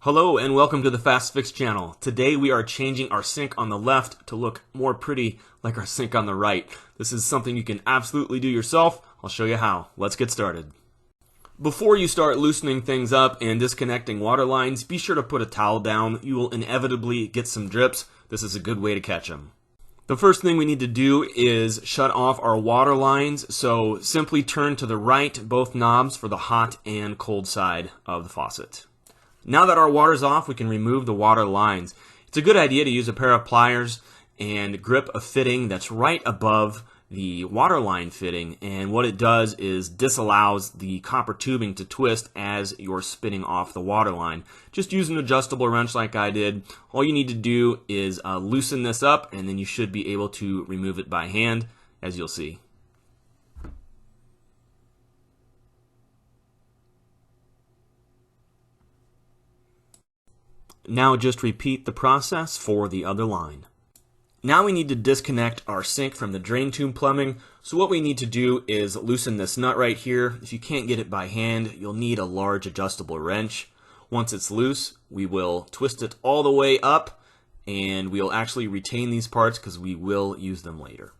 Hello and welcome to the Fast Fix channel. Today we are changing our sink on the left to look more pretty like our sink on the right. This is something you can absolutely do yourself. I'll show you how. Let's get started. Before you start loosening things up and disconnecting water lines, be sure to put a towel down. You will inevitably get some drips. This is a good way to catch them. The first thing we need to do is shut off our water lines, so simply turn to the right both knobs for the hot and cold side of the faucet. Now that our water's off, we can remove the water lines. It's a good idea to use a pair of pliers and grip a fitting that's right above the water line fitting, and what it does is disallows the copper tubing to twist as you're spinning off the water line. Just use an adjustable wrench like I did. All you need to do is loosen this up, and then you should be able to remove it by hand, as you'll see. Now just repeat the process for the other line. Now we need to disconnect our sink from the drain tube plumbing. So what we need to do is loosen this nut right here. If you can't get it by hand, you'll need a large adjustable wrench. Once it's loose, we will twist it all the way up, and we'll actually retain these parts because we will use them later.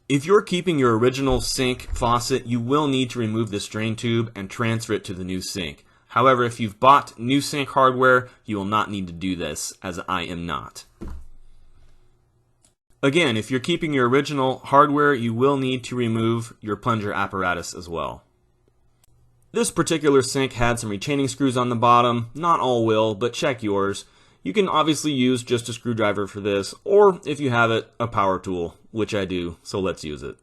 If you're keeping your original sink faucet, you will need to remove this drain tube and transfer it to the new sink. However, if you've bought new sink hardware, you will not need to do this, as I am not. Again, if you're keeping your original hardware, you will need to remove your plunger apparatus as well. This particular sink had some retaining screws on the bottom. Not all will, but check yours. You can obviously use just a screwdriver for this, or if you have it, a power tool, which I do, so let's use it.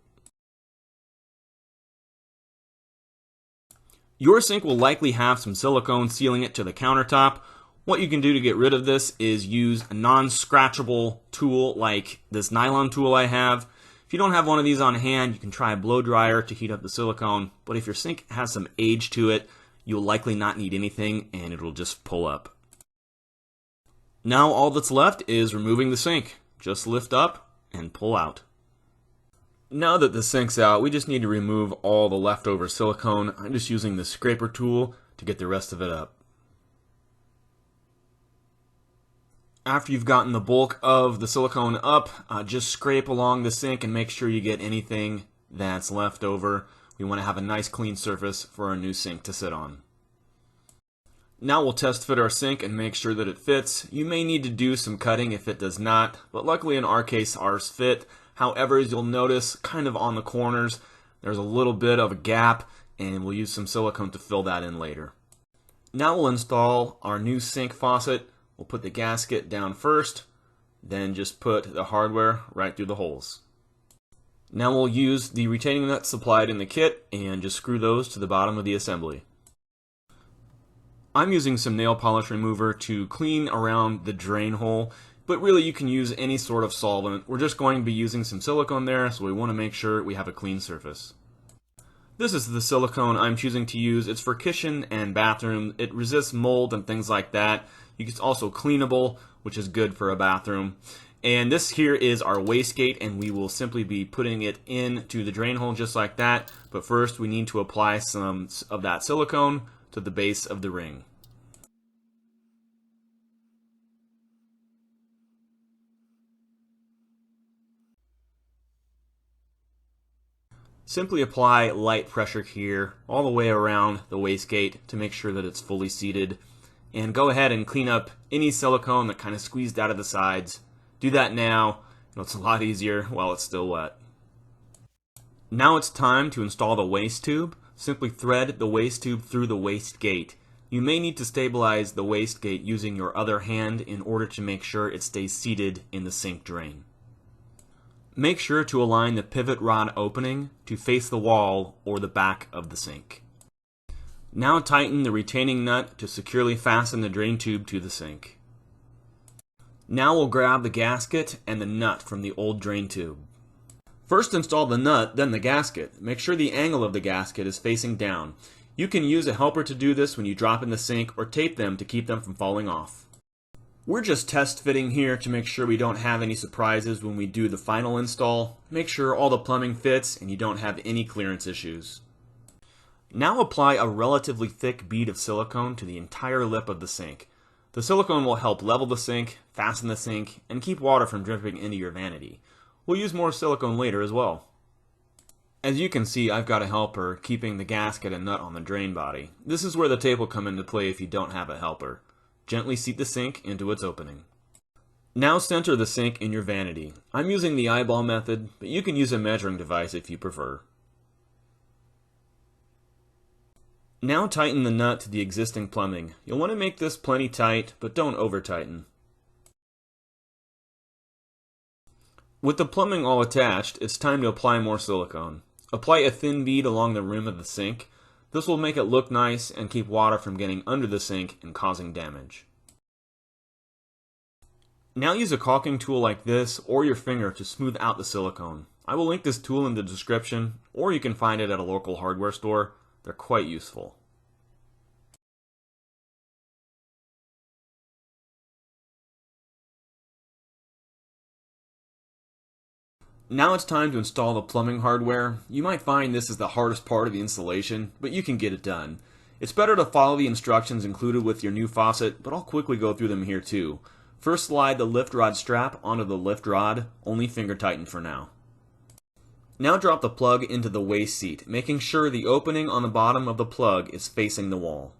Your sink will likely have some silicone sealing it to the countertop. What you can do to get rid of this is use a non-scratchable tool like this nylon tool I have. If you don't have one of these on hand, you can try a blow dryer to heat up the silicone, but if your sink has some age to it, you'll likely not need anything and it'll just pull up. Now all that's left is removing the sink. Just lift up and pull out. Now that the sink's out, we just need to remove all the leftover silicone. I'm just using the scraper tool to get the rest of it up. After you've gotten the bulk of the silicone up, just scrape along the sink and make sure you get anything that's left over. We want to have a nice clean surface for our new sink to sit on. Now we'll test fit our sink and make sure that it fits. You may need to do some cutting if it does not, but luckily in our case ours fit. However, as you'll notice, kind of on the corners, there's a little bit of a gap, and we'll use some silicone to fill that in later. Now we'll install our new sink faucet. We'll put the gasket down first, then just put the hardware right through the holes. Now we'll use the retaining nuts supplied in the kit and just screw those to the bottom of the assembly. I'm using some nail polish remover to clean around the drain hole, but really you can use any sort of solvent. We're just going to be using some silicone there, so we want to make sure we have a clean surface. This is the silicone I'm choosing to use. It's for kitchen and bathroom. It resists mold and things like that. It's also cleanable, which is good for a bathroom. And this here is our wastegate, and we will simply be putting it into the drain hole just like that. But first we need to apply some of that silicone to the base of the ring. Simply apply light pressure here all the way around the wastegate to make sure that it's fully seated. And go ahead and clean up any silicone that kind of squeezed out of the sides. Do that now. It's a lot easier while it's still wet. Now it's time to install the waste tube. Simply thread the waste tube through the wastegate. You may need to stabilize the wastegate using your other hand in order to make sure it stays seated in the sink drain. Make sure to align the pivot rod opening to face the wall or the back of the sink. Now tighten the retaining nut to securely fasten the drain tube to the sink. Now we'll grab the gasket and the nut from the old drain tube. First install the nut, then the gasket. Make sure the angle of the gasket is facing down. You can use a helper to do this when you drop in the sink, or tape them to keep them from falling off. We're just test fitting here to make sure we don't have any surprises when we do the final install. Make sure all the plumbing fits and you don't have any clearance issues. Now apply a relatively thick bead of silicone to the entire lip of the sink. The silicone will help level the sink, fasten the sink, and keep water from dripping into your vanity. We'll use more silicone later as well. As you can see, I've got a helper keeping the gasket and nut on the drain body. This is where the tape will come into play if you don't have a helper. Gently seat the sink into its opening. Now center the sink in your vanity. I'm using the eyeball method, but you can use a measuring device if you prefer. Now tighten the nut to the existing plumbing. You'll want to make this plenty tight, but don't over-tighten. With the plumbing all attached, it's time to apply more silicone. Apply a thin bead along the rim of the sink. This will make it look nice and keep water from getting under the sink and causing damage. Now use a caulking tool like this or your finger to smooth out the silicone. I will link this tool in the description, or you can find it at a local hardware store. They're quite useful. Now it's time to install the plumbing hardware. You might find this is the hardest part of the installation, but you can get it done. It's better to follow the instructions included with your new faucet, but I'll quickly go through them here too. First, slide the lift rod strap onto the lift rod, only finger tighten for now. Now drop the plug into the waste seat, making sure the opening on the bottom of the plug is facing the wall.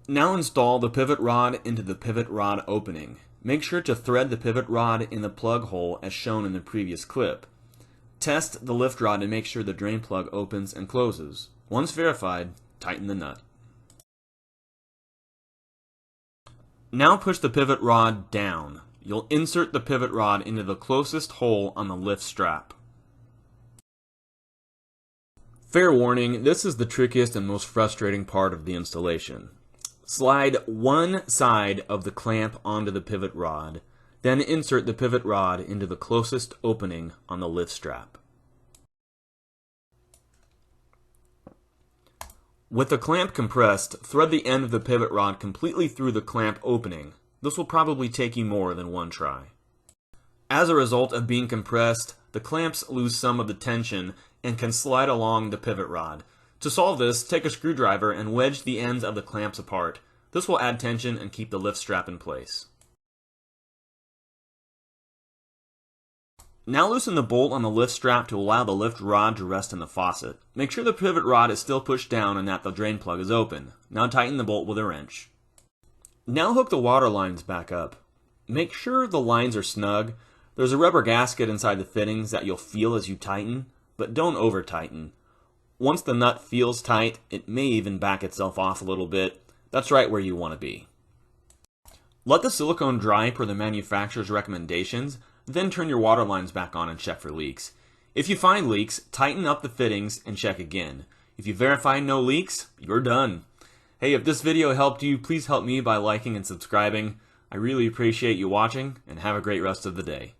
Now install the pivot rod into the pivot rod opening. Make sure to thread the pivot rod in the plug hole as shown in the previous clip. Test the lift rod to make sure the drain plug opens and closes. Once verified, tighten the nut. Now push the pivot rod down. You'll insert the pivot rod into the closest hole on the lift strap. Fair warning, this is the trickiest and most frustrating part of the installation. Slide one side of the clamp onto the pivot rod, then insert the pivot rod into the closest opening on the lift strap. With the clamp compressed, thread the end of the pivot rod completely through the clamp opening. This will probably take you more than one try. As a result of being compressed, the clamps lose some of the tension and can slide along the pivot rod. To solve this, take a screwdriver and wedge the ends of the clamps apart. This will add tension and keep the lift strap in place. Now loosen the bolt on the lift strap to allow the lift rod to rest in the faucet. Make sure the pivot rod is still pushed down and that the drain plug is open. Now tighten the bolt with a wrench. Now hook the water lines back up. Make sure the lines are snug. There's a rubber gasket inside the fittings that you'll feel as you tighten, but don't over tighten. Once the nut feels tight, it may even back itself off a little bit. That's right where you want to be. Let the silicone dry per the manufacturer's recommendations, then turn your water lines back on and check for leaks. If you find leaks, tighten up the fittings and check again. If you verify no leaks, you're done. Hey, if this video helped you, please help me by liking and subscribing. I really appreciate you watching, and have a great rest of the day.